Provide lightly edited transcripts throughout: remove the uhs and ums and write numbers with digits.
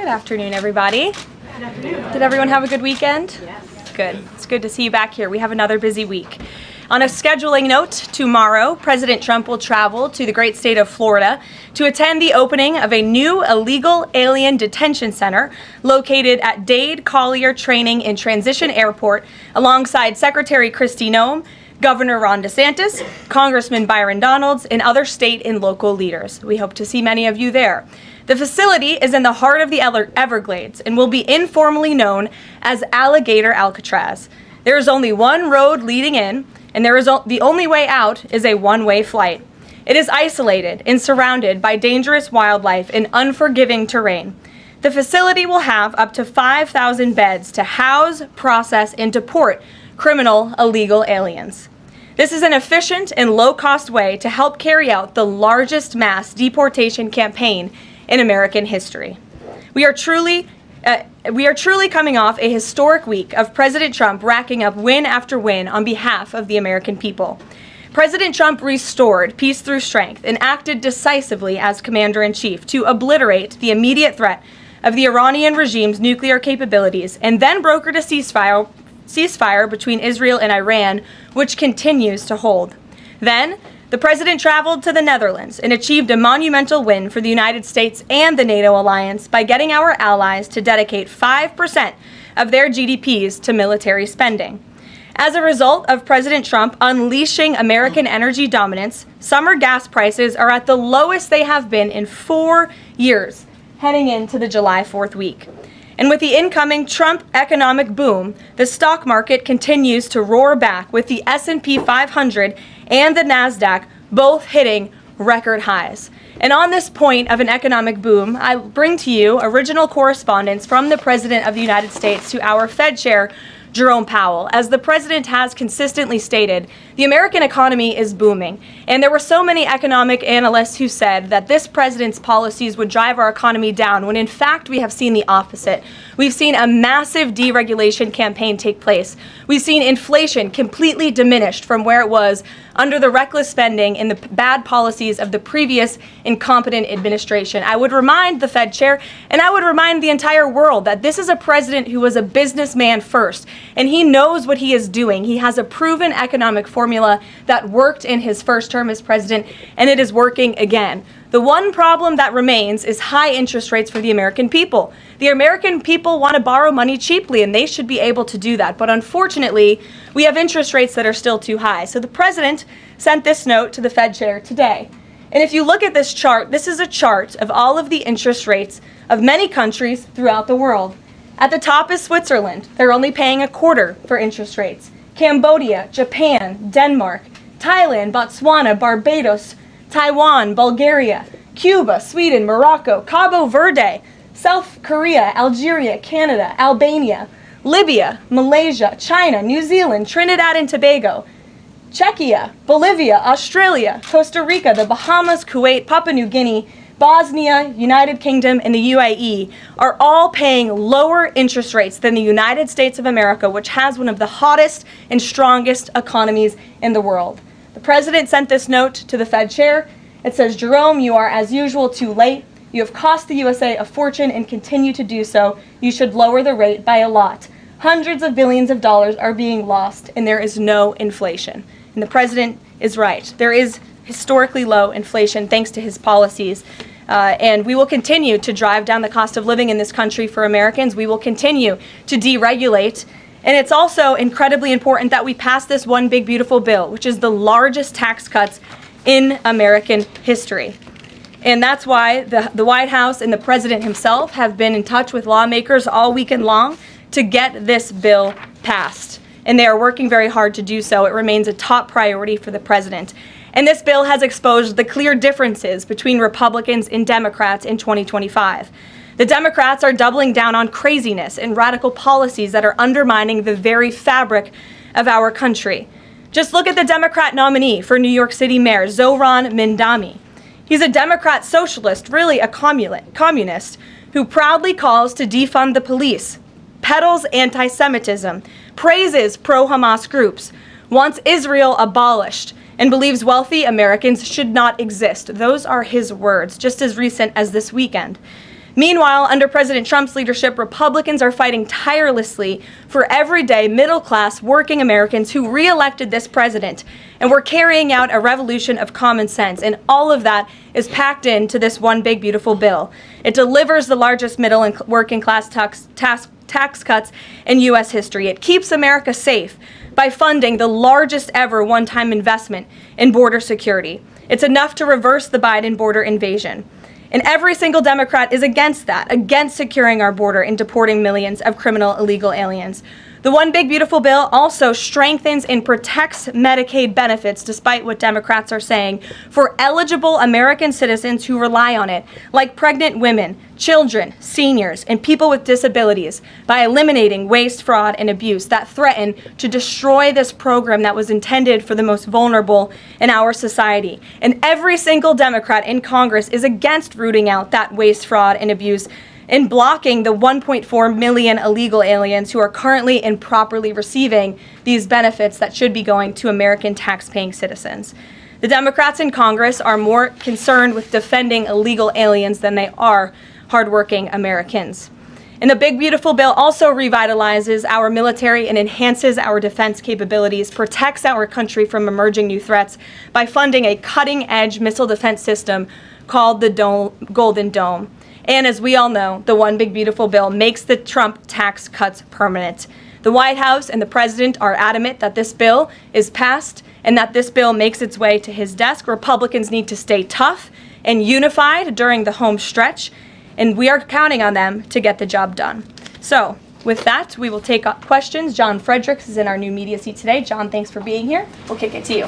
Good afternoon, everybody. Good afternoon. Did everyone have a good weekend? Yes. Good. It's good to see you back here. We have another busy week. On a scheduling note, tomorrow, President Trump will travel to the great state of Florida to attend the opening of a new illegal alien detention center located at Dade Collier Training and Transition Airport alongside Secretary Kristi Noem, Governor Ron DeSantis, Congressman Byron Donalds, and other state and local leaders. We hope to see many of you there. The facility is in the heart of the Everglades and will be informally known as Alligator Alcatraz. There is only one road leading in, and the only way out is a one-way flight. It is isolated and surrounded by dangerous wildlife and unforgiving terrain. The facility will have up to 5,000 beds to house, process, and deport criminal illegal aliens. This is an efficient and low-cost way to help carry out the largest mass deportation campaign in American history. We are truly coming off a historic week of President Trump racking up win after win on behalf of the American people. President Trump restored peace through strength and acted decisively as commander-in-chief to obliterate the immediate threat of the Iranian regime's nuclear capabilities and then brokered a ceasefire between Israel and Iran, which continues to hold. Then, the president traveled to the Netherlands and achieved a monumental win for the United States and the NATO alliance by getting our allies to dedicate 5% of their GDPs to military spending. As a result of President Trump unleashing American energy dominance, summer gas prices are at the lowest they have been in 4 years, heading into the July 4th week. And with the incoming Trump economic boom, the stock market continues to roar back, with the S&P 500 and the NASDAQ both hitting record highs. And on this point of an economic boom, I bring to you original correspondence from the President of the United States to our Fed Chair, Jerome Powell. As the president has consistently stated, the American economy is booming. And there were so many economic analysts who said that this president's policies would drive our economy down, when in fact we have seen the opposite. We've seen a massive deregulation campaign take place. We've seen inflation completely diminished from where it was under the reckless spending and the bad policies of the previous incompetent administration. I would remind the Fed chair, and I would remind the entire world, that this is a president who was a businessman first, and he knows what he is doing. He has a proven economic formula that worked in his first term as president, and it is working again. The one problem that remains is high interest rates for the American people. The American people want to borrow money cheaply, and they should be able to do that. But unfortunately, we have interest rates that are still too high. So the president sent this note to the Fed chair today. And if you look at this chart, this is a chart of all of the interest rates of many countries throughout the world. At the top is Switzerland. They're only paying a quarter for interest rates. Cambodia, Japan, Denmark, Thailand, Botswana, Barbados, Taiwan, Bulgaria, Cuba, Sweden, Morocco, Cabo Verde, South Korea, Algeria, Canada, Albania, Libya, Malaysia, China, New Zealand, Trinidad and Tobago, Czechia, Bolivia, Australia, Costa Rica, the Bahamas, Kuwait, Papua New Guinea, Bosnia, United Kingdom, and the UAE are all paying lower interest rates than the United States of America, which has one of the hottest and strongest economies in the world. The president sent this note to the Fed chair. It says, Jerome, you are as usual too late. You have cost the USA a fortune and continue to do so. You should lower the rate by a lot. Hundreds of billions of dollars are being lost, and there is no inflation. And the president is right. There is historically low inflation thanks to his policies. And we will continue to drive down the cost of living in this country for Americans. We will continue to deregulate. And it's also incredibly important that we pass this one big beautiful bill, which is the largest tax cuts in American history. And that's why the White House and the president himself have been in touch with lawmakers all weekend long to get this bill passed. And they are working very hard to do so. It remains a top priority for the president. And this bill has exposed the clear differences between Republicans and Democrats in 2025. The Democrats are doubling down on craziness and radical policies that are undermining the very fabric of our country. Just look at the Democrat nominee for New York City Mayor, Zohran Mamdani. He's a Democrat socialist, really a communist, who proudly calls to defund the police, peddles anti-Semitism, praises pro-Hamas groups, wants Israel abolished, and believes wealthy Americans should not exist. Those are his words, just as recent as this weekend. Meanwhile, under President Trump's leadership, Republicans are fighting tirelessly for everyday middle-class working Americans who re-elected this president. And we're carrying out a revolution of common sense. And all of that is packed into this one big, beautiful bill. It delivers the largest middle and working class tax cuts in U.S. history. It keeps America safe by funding the largest ever one-time investment in border security. It's enough to reverse the Biden border invasion. And every single Democrat is against that, against securing our border and deporting millions of criminal illegal aliens. The One Big Beautiful Bill also strengthens and protects Medicaid benefits, despite what Democrats are saying, for eligible American citizens who rely on it, like pregnant women, children, seniors, and people with disabilities, by eliminating waste, fraud, and abuse that threaten to destroy this program that was intended for the most vulnerable in our society. And every single Democrat in Congress is against rooting out that waste, fraud, and abuse in blocking the 1.4 million illegal aliens who are currently improperly receiving these benefits that should be going to American tax-paying citizens. The Democrats in Congress are more concerned with defending illegal aliens than they are hardworking Americans. And the Big Beautiful Bill also revitalizes our military and enhances our defense capabilities, protects our country from emerging new threats by funding a cutting-edge missile defense system called the Golden Dome. And as we all know, the One Big Beautiful Bill makes the Trump tax cuts permanent. The White House and the president are adamant that this bill is passed and that this bill makes its way to his desk. Republicans need to stay tough and unified during the home stretch, and we are counting on them to get the job done. So, with that, we will take up questions. John Fredericks is in our new media seat today. John, thanks for being here. We'll kick it to you.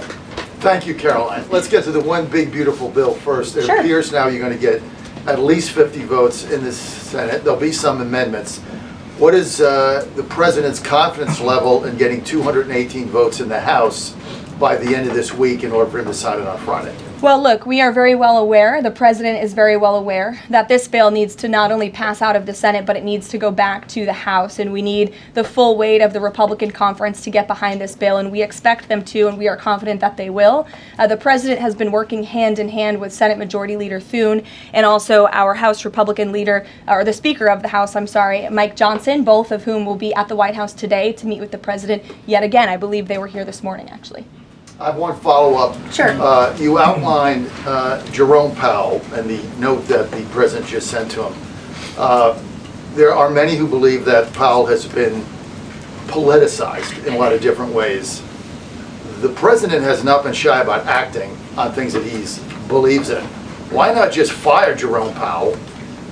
Thank you, Caroline. Let's get to the One Big Beautiful Bill first. It Sure. appears now you're going to get at least 50 votes in the Senate. There'll be some amendments. What is the president's confidence level in getting 218 votes in the House by the end of this week in order for him to sign it on Friday? Well, look, we are very well aware, the president is very well aware, that this bill needs to not only pass out of the Senate, but it needs to go back to the House, and we need the full weight of the Republican conference to get behind this bill, and we expect them to, and we are confident that they will. The president has been working hand in hand with Senate Majority Leader Thune and also our House Republican leader, or the Speaker of the House, Mike Johnson, both of whom will be at the White House today to meet with the president yet again. I believe they were here this morning, actually. I have one follow-up. Sure. You outlined Jerome Powell and the note that the president just sent to him. There are many who believe that Powell has been politicized in a lot of different ways. The president has not been shy about acting on things that he believes in. Why not just fire Jerome Powell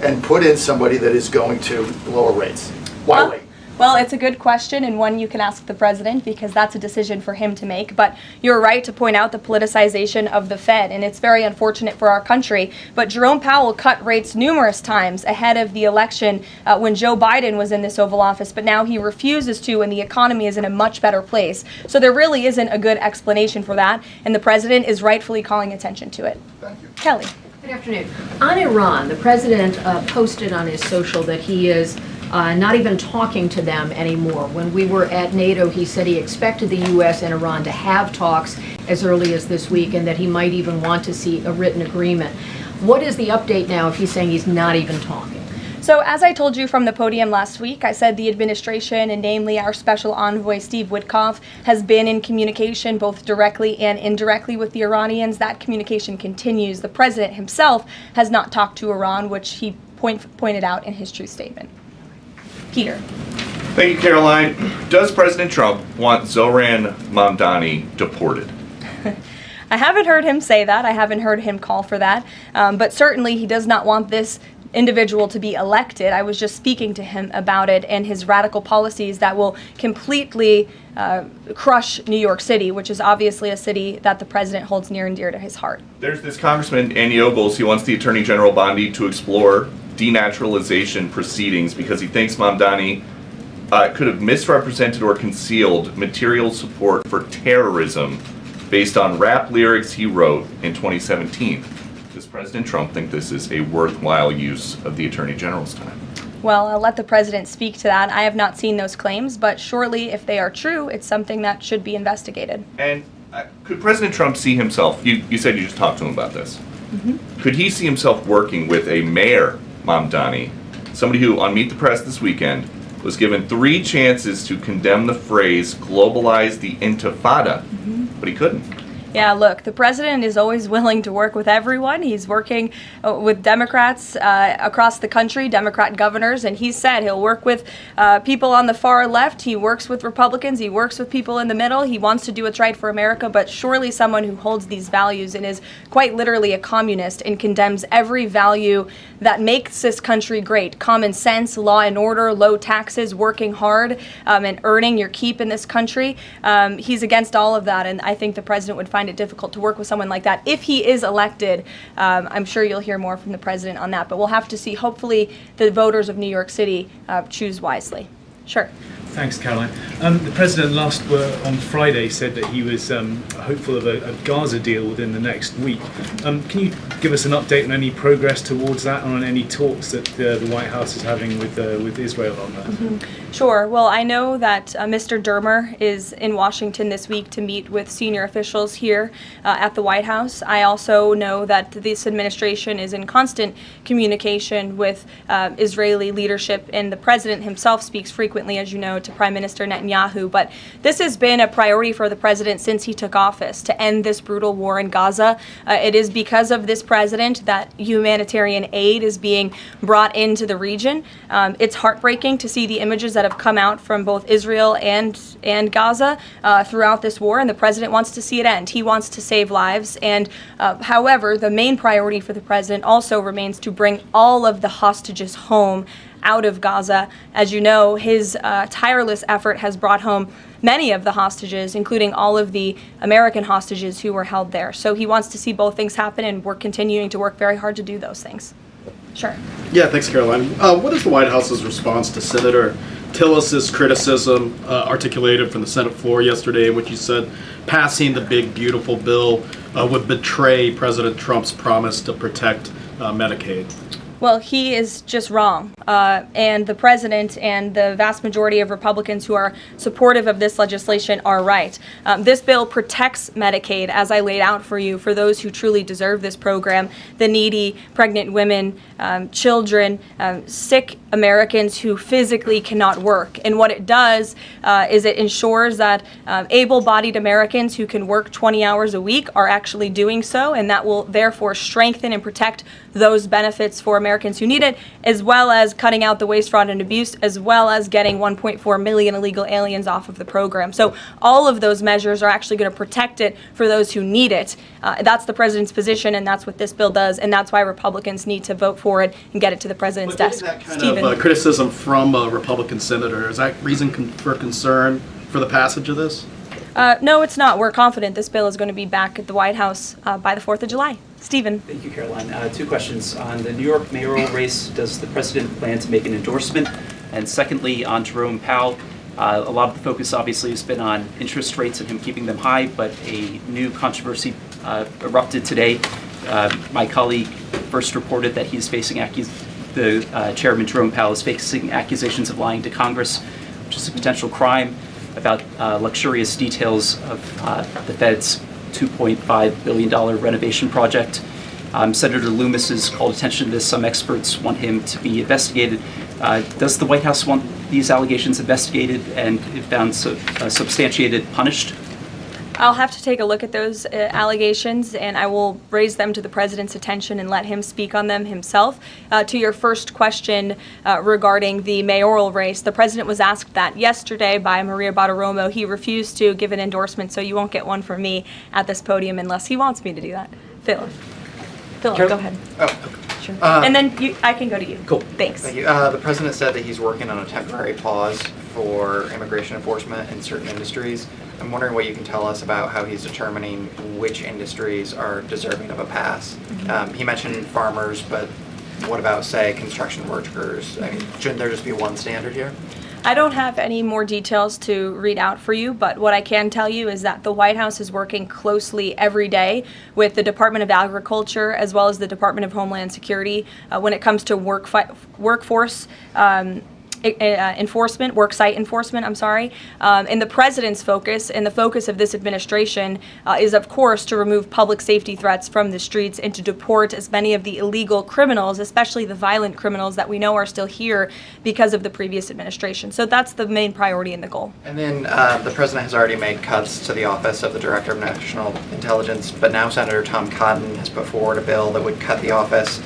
and put in somebody that is going to lower rates? Why wait? Well, it's a good question, and one you can ask the president, because that's a decision for him to make. But you're right to point out the politicization of the Fed, and it's very unfortunate for our country. But Jerome Powell cut rates numerous times ahead of the election when Joe Biden was in this Oval Office, but now he refuses to, and the economy is in a much better place. So there really isn't a good explanation for that, and the president is rightfully calling attention to it. Thank you. Kelly. Good afternoon. On Iran, the president posted on his social that he is not even talking to them anymore. When we were at NATO, he said he expected the U.S. and Iran to have talks as early as this week, and that he might even want to see a written agreement. What is the update now if he's saying he's not even talking? So as I told you from the podium last week, I said the administration, and namely our special envoy Steve Witkoff, has been in communication both directly and indirectly with the Iranians. That communication continues. The president himself has not talked to Iran, which he pointed out in his truth statement. Peter. Thank you, Caroline. Does President Trump want Zohran Mamdani deported? I haven't heard him say that. I haven't heard him call for that. But certainly he does not want this individual to be elected. I was just speaking to him about it and his radical policies that will completely crush New York City, which is obviously a city that the president holds near and dear to his heart. There's this Congressman, Andy Ogles. He wants the Attorney General Bondi to explore denaturalization proceedings because he thinks Mamdani could have misrepresented or concealed material support for terrorism based on rap lyrics he wrote in 2017. Does President Trump think this is a worthwhile use of the Attorney General's time? Well, I'll let the president speak to that. I have not seen those claims, but surely if they are true, it's something that should be investigated. And could President Trump see himself, you said you just talked to him about this, could he see himself working with a mayor Mamdani, somebody who, on Meet the Press this weekend, was given 3 chances to condemn the phrase globalize the intifada, but he couldn't. Yeah, look, the president is always willing to work with everyone. He's working with Democrats across the country, Democrat governors, and he said he'll work with people on the far left. He works with Republicans. He works with people in the middle. He wants to do what's right for America, but surely someone who holds these values and is quite literally a communist and condemns every value that makes this country great. Common sense, law and order, low taxes, working hard, and earning your keep in this country. He's against all of that, and I think the president would find it difficult to work with someone like that. If he is elected, I'm sure you'll hear more from the president on that, but we'll have to see. Hopefully the voters of New York City choose wisely. Sure. Thanks, Caroline. The president on Friday said that he was hopeful of a Gaza deal within the next week. Can you give us an update on any progress towards that, and on any talks that the White House is having with Israel on that? Sure. Well, I know that Mr. Dermer is in Washington this week to meet with senior officials here at the White House. I also know that this administration is in constant communication with Israeli leadership, and the president himself speaks frequently, as you know, to Prime Minister Netanyahu. But this has been a priority for the president since he took office, to end this brutal war in Gaza. It is because of this president that humanitarian aid is being brought into the region. It's heartbreaking to see the images that have come out from both Israel and Gaza throughout this war, and the president wants to see it end. He wants to save lives. And however, the main priority for the president also remains to bring all of the hostages home out of Gaza. As you know, his tireless effort has brought home many of the hostages, including all of the American hostages who were held there. So he wants to see both things happen, and we're continuing to work very hard to do those things. Sure. Yeah, thanks, Caroline. What is the White House's response to Senator Tillis's criticism articulated from the Senate floor yesterday, in which he said passing the big, beautiful bill would betray President Trump's promise to protect Medicaid? Well, he is just wrong. And the president and the vast majority of Republicans who are supportive of this legislation are right. This bill protects Medicaid, as I laid out for you, for those who truly deserve this program, the needy, pregnant women, children, sick Americans who physically cannot work. And what it does is it ensures that able-bodied Americans who can work 20 hours a week are actually doing so, and that will therefore strengthen and protect those benefits for Americans who need it, as well as cutting out the waste, fraud, and abuse, as well as getting 1.4 million illegal aliens off of the program. So all of those measures are actually going to protect it for those who need it. That's the president's position, and that's what this bill does, and that's why Republicans need to vote for it and get it to the president's desk. That kind of criticism from a Republican senator, is that reason for concern for the passage of this? No, it's not. We're confident this bill is going to be back at the White House by the 4th of July. Stephen. Thank you, Caroline. 2 questions. On the New York mayoral race, does the president plan to make an endorsement? And secondly, on Jerome Powell, a lot of the focus obviously has been on interest rates and him keeping them high, but a new controversy erupted today. My colleague first reported that he's facing Chairman Jerome Powell is facing accusations of lying to Congress, which is a potential crime, about luxurious details of the Fed's $2.5 billion renovation project. Senator Loomis has called attention to this. Some experts want him to be investigated. Does the White House want these allegations investigated and, if found substantiated, punished? I'll have to take a look at those allegations, and I will raise them to the president's attention and let him speak on them himself. To your first question regarding the mayoral race, the president was asked that yesterday by Maria Bartiromo. He refused to give an endorsement, so you won't get one from me at this podium unless he wants me to do that. Philip, go ahead. Oh, Sure. And then I can go to you. cool. Thanks. Thank you. The president said that he's working on a temporary pause for immigration enforcement in certain industries. I'm wondering what you can tell us about how he's determining which industries are deserving of a pass. He mentioned farmers, but what about, say, construction workers? I mean, shouldn't there just be one standard here? I don't have any more details to read out for you, but what I can tell you is that the White House is working closely every day with the Department of Agriculture as well as the Department of Homeland Security when it comes to workforce enforcement, work site enforcement, and the president's focus and the focus of this administration is, of course, to remove public safety threats from the streets and to deport as many of the illegal criminals, especially the violent criminals that we know are still here because of the previous administration. So that's the main priority and the goal. And then the president has already made cuts to the office of the Director of National Intelligence, but now Senator Tom Cotton has put forward a bill that would cut the office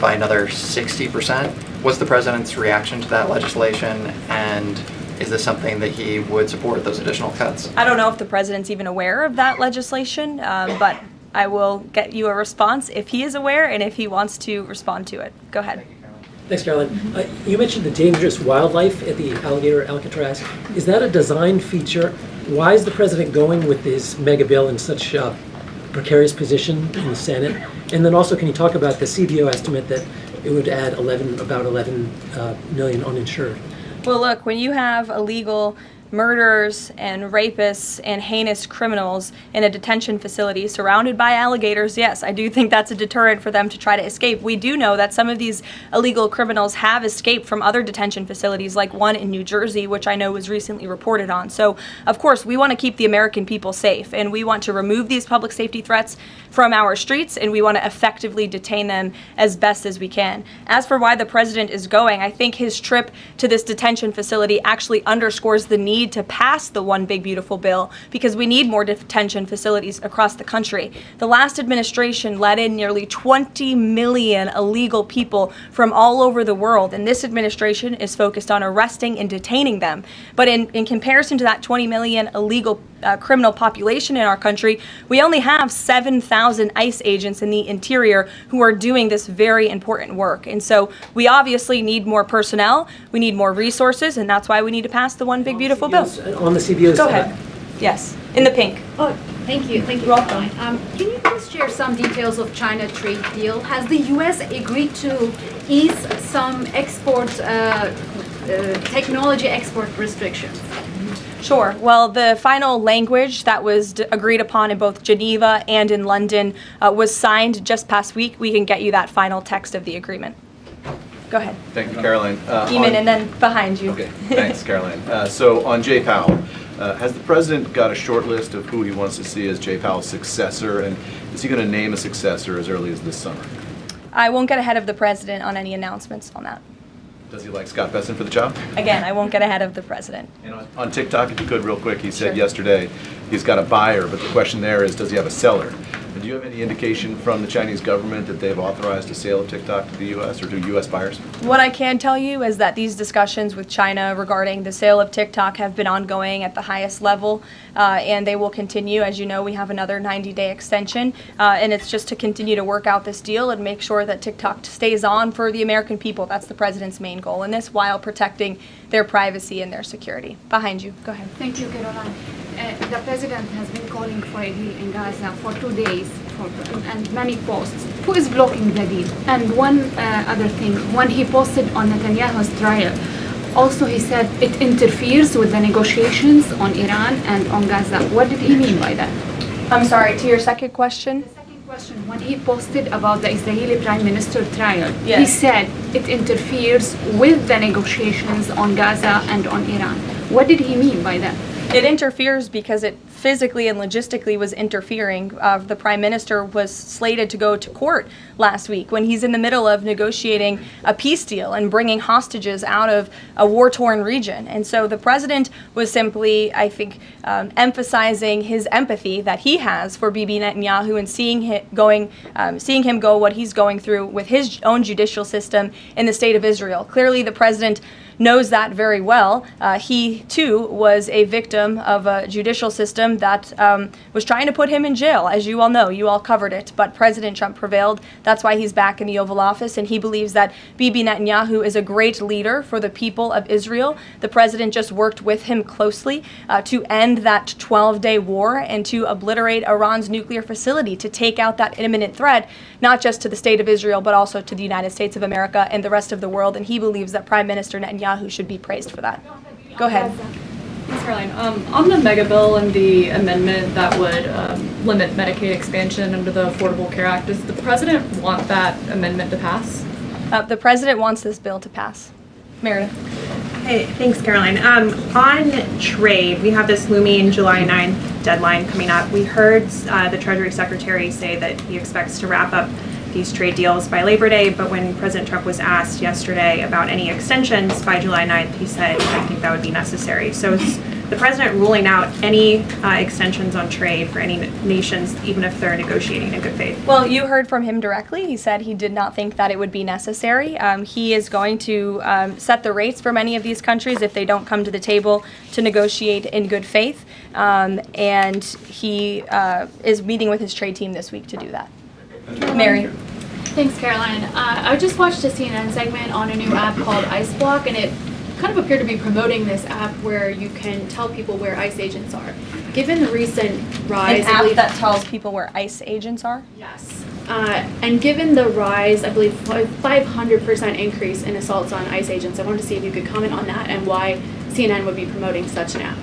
by another 60%. What's the president's reaction to that legislation, and is this something that he would support, those additional cuts? I don't know if the president's even aware of that legislation, but I will get you a response if he is aware and if he wants to respond to it. Go ahead. Thanks, Caroline. You mentioned the dangerous wildlife at the alligator Alcatraz. Is that a design feature? Why is the president going with this mega bill in such a precarious position in the Senate? And then also, can you talk about the CBO estimate that it would add about 11 million uninsured? Well, look, when you have illegal murderers and rapists and heinous criminals in a detention facility surrounded by alligators, yes, I do think that's a deterrent for them to try to escape. We do know that some of these illegal criminals have escaped from other detention facilities, like one in New Jersey, which I know was recently reported on. So, of course, we want to keep the American people safe, and we want to remove these public safety threats from our streets, and we want to effectively detain them as best as we can. As for why the president is going, I think his trip to this detention facility actually underscores the need to pass the One Big Beautiful Bill, because we need more detention facilities across the country. The last administration let in nearly 20 million illegal people from all over the world, and this administration is focused on arresting and detaining them. But in comparison to that 20 million illegal criminal population in our country, we only have 7,000 ICE agents in the interior who are doing this very important work. And so we obviously need more personnel, we need more resources, and that's why we need to pass the One Big Beautiful Bill. On the CBOs. Go ahead. Yes, in the pink. Oh, thank you. Thank you. You're welcome. Can you please share some details of China trade deal? Has the U.S. agreed to ease some export, technology export restrictions? Sure. Well, the final language that was agreed upon in both Geneva and in London was signed just past week. We can get you that final text of the agreement. Go ahead. Thank you, Caroline. Eamon, and then behind you. Okay, thanks, Caroline. So on Jay Powell, has the president got a short list of who he wants to see as Jay Powell's successor, and is he going to name a successor as early as this summer? I won't get ahead of the president on any announcements on that. Does he like Scott Bessent for the job? Again, I won't get ahead of the president. And on TikTok, if you could, real quick, he said Sure. yesterday he's got a buyer, but the question there is, does he have a seller? And do you have any indication from the Chinese government that they've authorized a sale of TikTok to the U.S. or to U.S. buyers? What I can tell you is that these discussions with China regarding the sale of TikTok have been ongoing at the highest level, and they will continue. As you know, we have another 90-day extension, and it's just to continue to work out this deal and make sure that TikTok stays on for the American people. That's the president's main goal in this, while protecting their privacy and their security. Behind you. Go ahead. Thank you, Caroline. The president has been calling for a deal in Gaza for 2 days and many posts. Who is blocking the deal? And one other thing, when he posted on Netanyahu's trial, also he said it interferes with the negotiations on Iran and on Gaza. What did he mean by that? I'm sorry, to your second question? The second question, when he posted about the Israeli Prime Minister trial, Yes. he said it interferes with the negotiations on Gaza and on Iran. What did he mean by that? It interferes because it physically and logistically was interfering. The prime minister was slated to go to court last week when he's in the middle of negotiating a peace deal and bringing hostages out of a war-torn region. And so the president was simply, I think, emphasizing his empathy that he has for Bibi Netanyahu and seeing him go what he's going through with his own judicial system in the state of Israel. Clearly, the president knows that very well. He, too, was a victim of a judicial system that was trying to put him in jail. As you all know, you all covered it, but President Trump prevailed. That's why he's back in the Oval Office, and he believes that Bibi Netanyahu is a great leader for the people of Israel. The president just worked with him closely to end that 12-day war and to obliterate Iran's nuclear facility, to take out that imminent threat, not just to the state of Israel, but also to the United States of America and the rest of the world. And he believes that Prime Minister Netanyahu should be praised for that. Go ahead. Thanks, Caroline. On the mega bill and the amendment that would limit Medicaid expansion under the Affordable Care Act, does the president want that amendment to pass? The president wants this bill to pass. Meredith. Hey, thanks, Caroline. On trade, we have this looming July 9th deadline coming up. We heard the Treasury Secretary say that he expects to wrap up these trade deals by Labor Day, but when President Trump was asked yesterday about any extensions by July 9th, he said, I think that would be necessary. So is the president ruling out any extensions on trade for any nations, even if they're negotiating in good faith? Well, you heard from him directly. He said he did not think that it would be necessary. He is going to set the rates for many of these countries if they don't come to the table to negotiate in good faith. And he is meeting with his trade team this week to do that. Mary. Thanks, Caroline. I just watched a CNN segment on a new app called ICE Block, and it kind of appeared to be promoting this app where you can tell people where ICE agents are. Given the recent rise... An app that tells people where ICE agents are? Yes. And given the rise, I believe 500% increase in assaults on ICE agents, I wanted to see if you could comment on that and why CNN would be promoting such an app.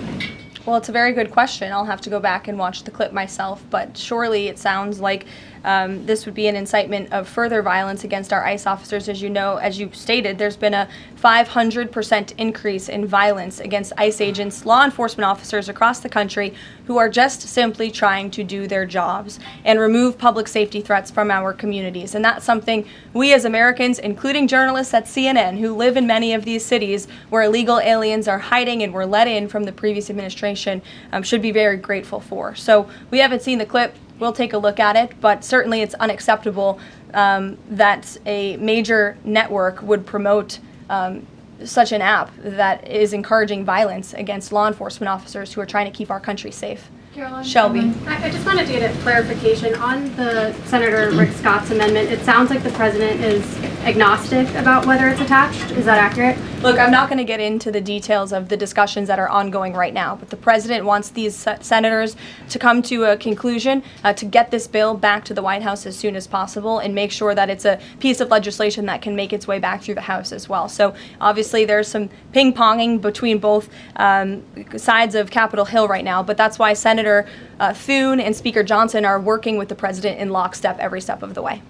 Well, it's a very good question. I'll have to go back and watch the clip myself, but surely it sounds like this would be an incitement of further violence against our ICE officers. As you know, as you stated, there's been a 500% increase in violence against ICE agents, law enforcement officers across the country who are just simply trying to do their jobs and remove public safety threats from our communities. And that's something we as Americans, including journalists at CNN who live in many of these cities where illegal aliens are hiding and were let in from the previous administration, should be very grateful for. So we haven't seen the clip. We'll take a look at it, but certainly it's unacceptable that a major network would promote such an app that is encouraging violence against law enforcement officers who are trying to keep our country safe. Caroline? Shelby. I just wanted to get a clarification on the Senator Rick Scott's amendment. It sounds like the president is agnostic about whether it's attached. Is that accurate? Look, I'm not going to get into the details of the discussions that are ongoing right now, but the president wants these senators to come to a conclusion, to get this bill back to the White House as soon as possible and make sure that it's a piece of legislation that can make its way back through the House as well. So obviously there's some ping-ponging between both sides of Capitol Hill right now, but that's why Senator Thune and Speaker Johnson are working with the president in lockstep every step of the way.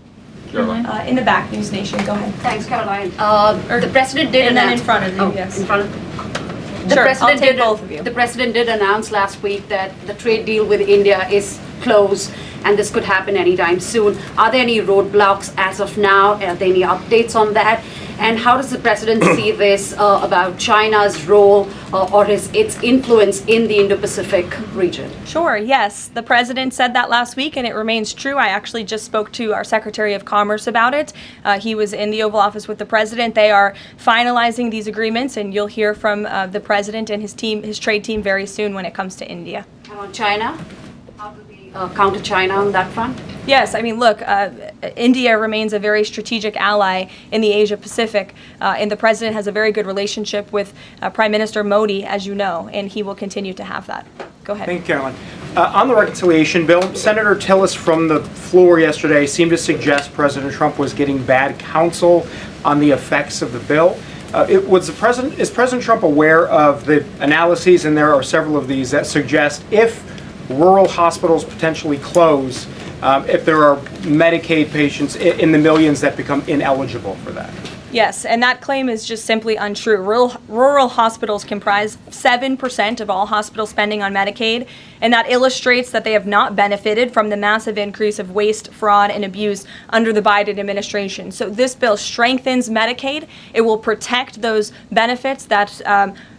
In the back, News Nation, go ahead. Thanks, Caroline. The president did and then announce... in front of you, oh, yes. In front of... Sure, I'll take both of you. The president did announce last week that the trade deal with India is closed and this could happen anytime soon. Are there any roadblocks as of now? Are there any updates on that? And how does the president see this about China's role or its influence in the Indo-Pacific region? Sure, yes. The president said that last week, and it remains true. I actually just spoke to our Secretary of Commerce about it. He was in the Oval Office with the president. They are finalizing these agreements, and you'll hear from the president and his team, his trade team, very soon when it comes to India. And on China? How do we counter China on that front? Yes, I mean, look, India remains a very strategic ally in the Asia Pacific, and the president has a very good relationship with Prime Minister Modi, as you know, and he will continue to have that. Go ahead. Thank you, Caroline. On the reconciliation bill, Senator Tillis from the floor yesterday seemed to suggest President Trump was getting bad counsel on the effects of the bill. Is President Trump aware of the analyses, and there are several of these, that suggest if rural hospitals potentially close, if there are Medicaid patients in the millions that become ineligible for that? Yes, and that claim is just simply untrue. Rural hospitals comprise 7% of all hospital spending on Medicaid, and that illustrates that they have not benefited from the massive increase of waste, fraud, and abuse under the Biden administration. So this bill strengthens Medicaid. It will protect those benefits that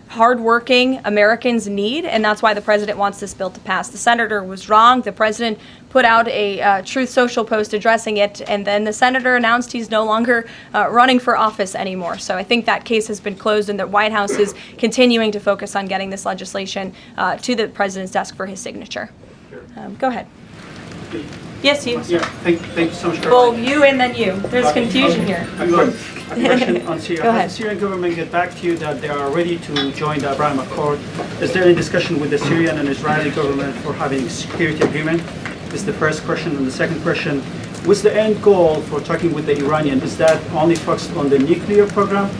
hardworking Americans need, and that's why the president wants this bill to pass. The senator was wrong. The president put out a Truth Social post addressing it, and then the senator announced he's no longer running for office anymore. So I think that case has been closed, and the White House is continuing to focus on getting this legislation to the president's desk for his signature. Go ahead. Yes, you. Yeah, thank you so much. Well, you and then you. There's confusion here. A question on Syria. Go ahead. Has the Syrian government get back to you that they are ready to join the Abraham Accord? Is there any discussion with the Syrian and Israeli government for having a security agreement? Is the first question. And the second question, what's the end goal for talking with the Iranian? Is that only focused on the nuclear program,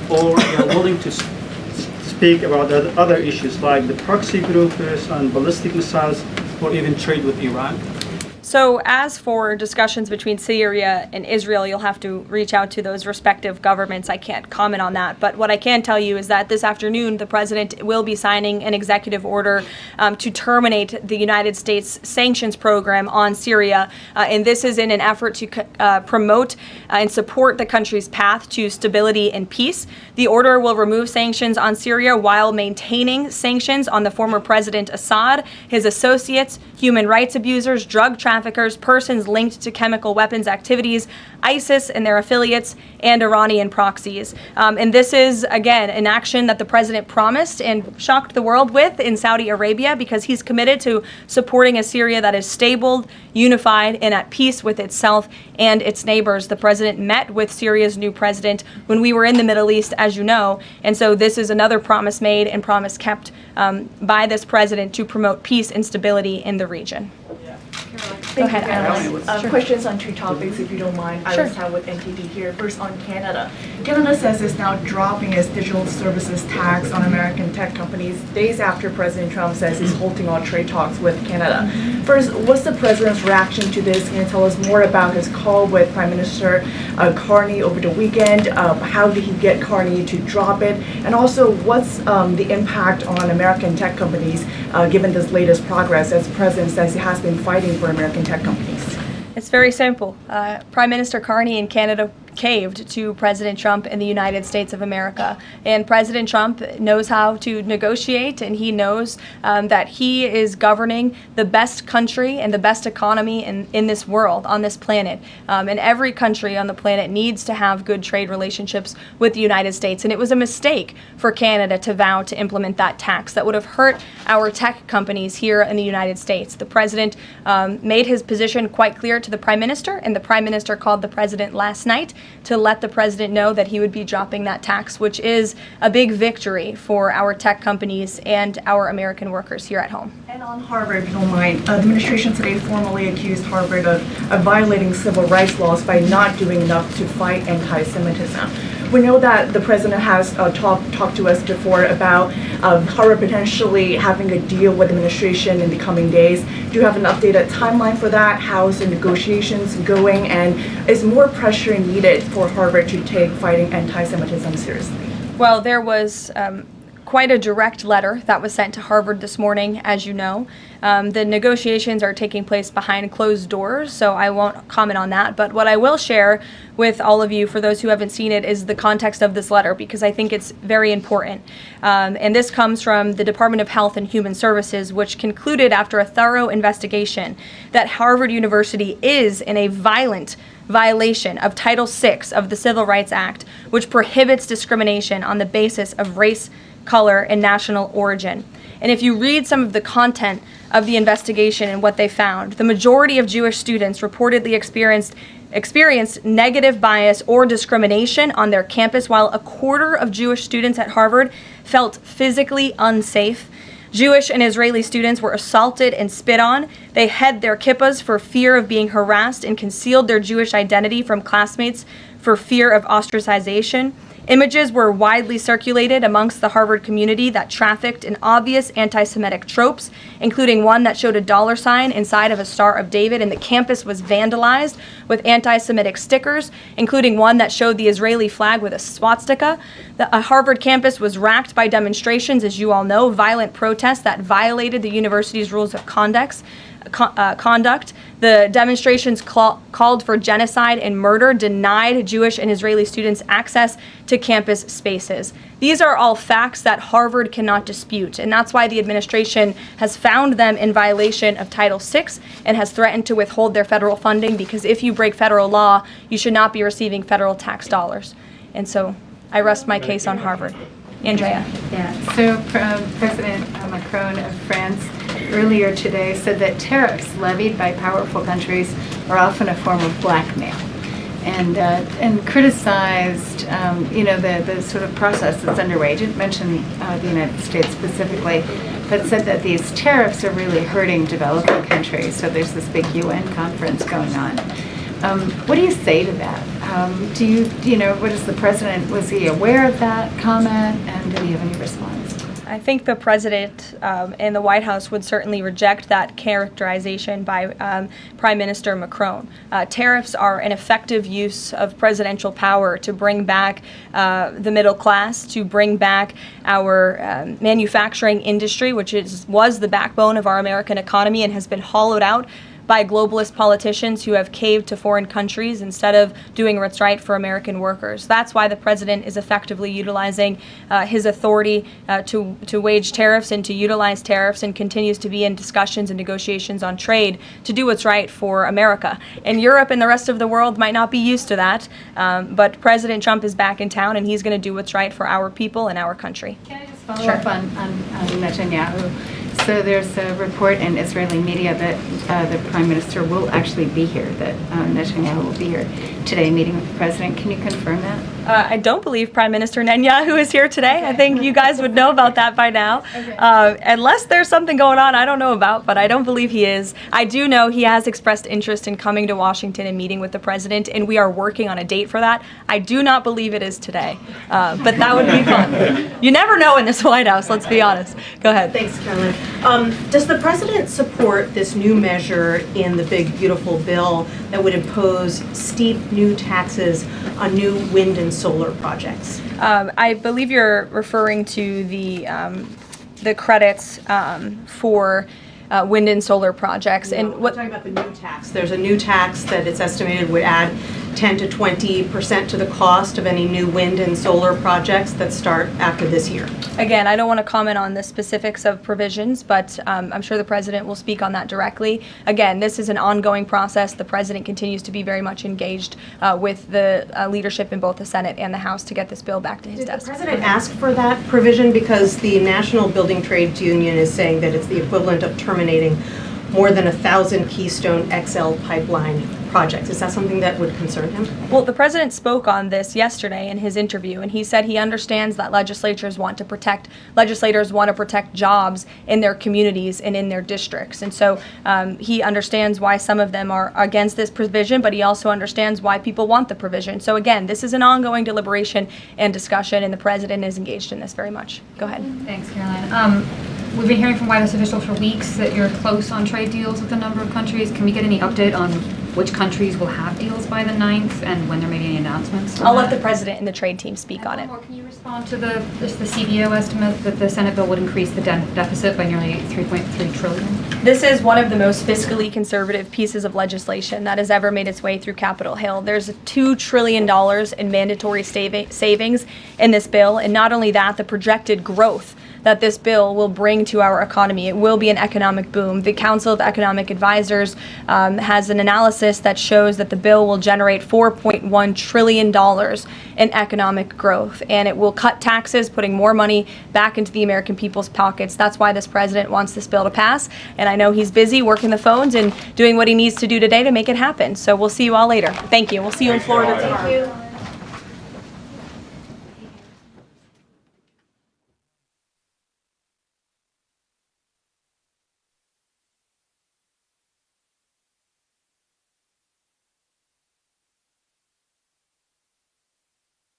or you are willing to speak about other issues like the proxy groups and ballistic missiles, or even trade with Iran? So as for discussions between Syria and Israel, you'll have to reach out to those respective governments. I can't comment on that. But what I can tell you is that this afternoon, the president will be signing an executive order to terminate the United States sanctions program on Syria. And this is in an effort to promote and support the country's path to stability and peace. The order will remove sanctions on Syria while maintaining sanctions on the former President Assad, his associates, human rights abusers, drug traffickers, persons linked to chemical weapons activities, ISIS and their affiliates, and Iranian proxies. And this is, again, an action that the president promised and shocked the world with in Saudi Arabia, because he's committed to supporting a Syria that is stable, unified, and at peace with itself and its neighbors. The president met with Syria's new president when we were in the Middle East, as you know, and so this is another promise made and promise kept by this president to promote peace and stability in the region. Go ahead, Alice. Questions on two topics, if you don't mind. Sure. I was with NTD here. First, on Canada. Canada says it's now dropping its digital services tax on American tech companies days after President Trump says he's halting all trade talks with Canada. First, what's the president's reaction to this? Can you tell us more about his call with Prime Minister Carney over the weekend? How did he get Carney to drop it? And also, what's the impact on American tech companies given this latest progress, as the president says he has been fighting for American tech companies? It's very simple. Prime Minister Carney in Canada caved to President Trump in the United States of America. And President Trump knows how to negotiate, and he knows that he is governing the best country and the best economy in this world, on this planet. And every country on the planet needs to have good trade relationships with the United States. And it was a mistake for Canada to vow to implement that tax. That would have hurt our tech companies here in the United States. The president made his position quite clear to the Prime Minister, and the Prime Minister called the president last night to let the president know that he would be dropping that tax, which is a big victory for our tech companies and our American workers here at home. And on Harvard, if you don't mind, the administration today formally accused Harvard of violating civil rights laws by not doing enough to fight anti-Semitism. We know that the president has talked to us before about Harvard potentially having a deal with the administration in the coming days. Do you have an updated timeline for that? How's the negotiations going? And is more pressure needed for Harvard to take fighting anti-Semitism seriously? Well, there was quite a direct letter that was sent to Harvard this morning, as you know. The negotiations are taking place behind closed doors, so I won't comment on that. But what I will share with all of you, for those who haven't seen it, is the context of this letter, because I think it's very important. And this comes from the Department of Health and Human Services, which concluded after a thorough investigation that Harvard University is in a violent violation of Title VI of the Civil Rights Act, which prohibits discrimination on the basis of race, color, and national origin. And if you read some of the content of the investigation and what they found, the majority of Jewish students reportedly experienced negative bias or discrimination on their campus, while a quarter of Jewish students at Harvard felt physically unsafe. Jewish and Israeli students were assaulted and spit on. They hid their kippahs for fear of being harassed and concealed their Jewish identity from classmates for fear of ostracization. Images were widely circulated amongst the Harvard community that trafficked in obvious anti-Semitic tropes, including one that showed a dollar sign inside of a Star of David, and the campus was vandalized with anti-Semitic stickers, including one that showed the Israeli flag with a swastika. The Harvard campus was racked by demonstrations, as you all know, violent protests that violated the university's rules of conduct. The demonstrations called for genocide and murder, denied Jewish and Israeli students access to campus spaces. These are all facts that Harvard cannot dispute, and that's why the administration has found them in violation of Title VI and has threatened to withhold their federal funding, because if you break federal law, you should not be receiving federal tax dollars. And so I rest my case on Harvard. Andrea. Yeah, so President Macron of France earlier today said that tariffs levied by powerful countries are often a form of blackmail, and criticized the sort of process that's underway. He didn't mention the United States specifically, but said that these tariffs are really hurting developing countries. So there's this big UN conference going on. What do you say to that? What is the president, was he aware of that comment, and did he have any response? I think the president and the White House would certainly reject that characterization by Prime Minister Macron. Tariffs are an effective use of presidential power to bring back the middle class, to bring back our manufacturing industry, which was the backbone of our American economy and has been hollowed out by globalist politicians who have caved to foreign countries instead of doing what's right for American workers. That's why the president is effectively utilizing his authority to wage tariffs and to utilize tariffs, and continues to be in discussions and negotiations on trade to do what's right for America. And Europe and the rest of the world might not be used to that, but President Trump is back in town, and he's going to do what's right for our people and our country. Can I just follow up on Netanyahu? So there's a report in Israeli media that the Prime Minister will actually be here, that Netanyahu will be here today meeting with the President. Can you confirm that? I don't believe Prime Minister Netanyahu is here today. I think you guys would know about that by now. Unless there's something going on I don't know about, but I don't believe he is. I do know he has expressed interest in coming to Washington and meeting with the President, and we are working on a date for that. I do not believe it is today, but that would be fun. You never know in this White House, let's be honest. Go ahead. Thanks, Carolyn. Does the President support this new measure in the big, beautiful bill that would impose steep new taxes on new wind and solar projects? I believe you're referring to the credits for wind and solar projects. And we're talking about the new tax. There's a new tax that it's estimated would add 10 to 20% to the cost of any new wind and solar projects that start after this year. Again, I don't want to comment on the specifics of provisions, but I'm sure the President will speak on that directly. Again, this is an ongoing process. The President continues to be very much engaged with the leadership in both the Senate and the House to get this bill back to his desk. Did the President ask for that provision? Because the National Building Trades Union is saying that it's the equivalent of terminating more than 1,000 Keystone XL pipeline projects. Is that something that would concern him? Well, the President spoke on this yesterday in his interview, and he said he understands that legislators want to protect jobs in their communities and in their districts. And so he understands why some of them are against this provision, but he also understands why people want the provision. So again, this is an ongoing deliberation and discussion, and the President is engaged in this very much. Go ahead. Thanks, Caroline. We've been hearing from White House officials for weeks that you're close on trade deals with a number of countries. Can we get any update on which countries will have deals by the 9th and when there may be any announcements? I'll let the President and the trade team speak on it. Can you respond to the CBO estimate that the Senate bill would increase the deficit by nearly $3.3 trillion? This is one of the most fiscally conservative pieces of legislation that has ever made its way through Capitol Hill. There's $2 trillion in mandatory savings in this bill, and not only that, the projected growth that this bill will bring to our economy. It will be an economic boom. The Council of Economic Advisors has an analysis that shows that the bill will generate $4.1 trillion in economic growth, and it will cut taxes, putting more money back into the American people's pockets. That's why this president wants this bill to pass, and I know he's busy working the phones and doing what he needs to do today to make it happen. So we'll see you all later. Thank you. We'll see you in Florida tomorrow. Thank you.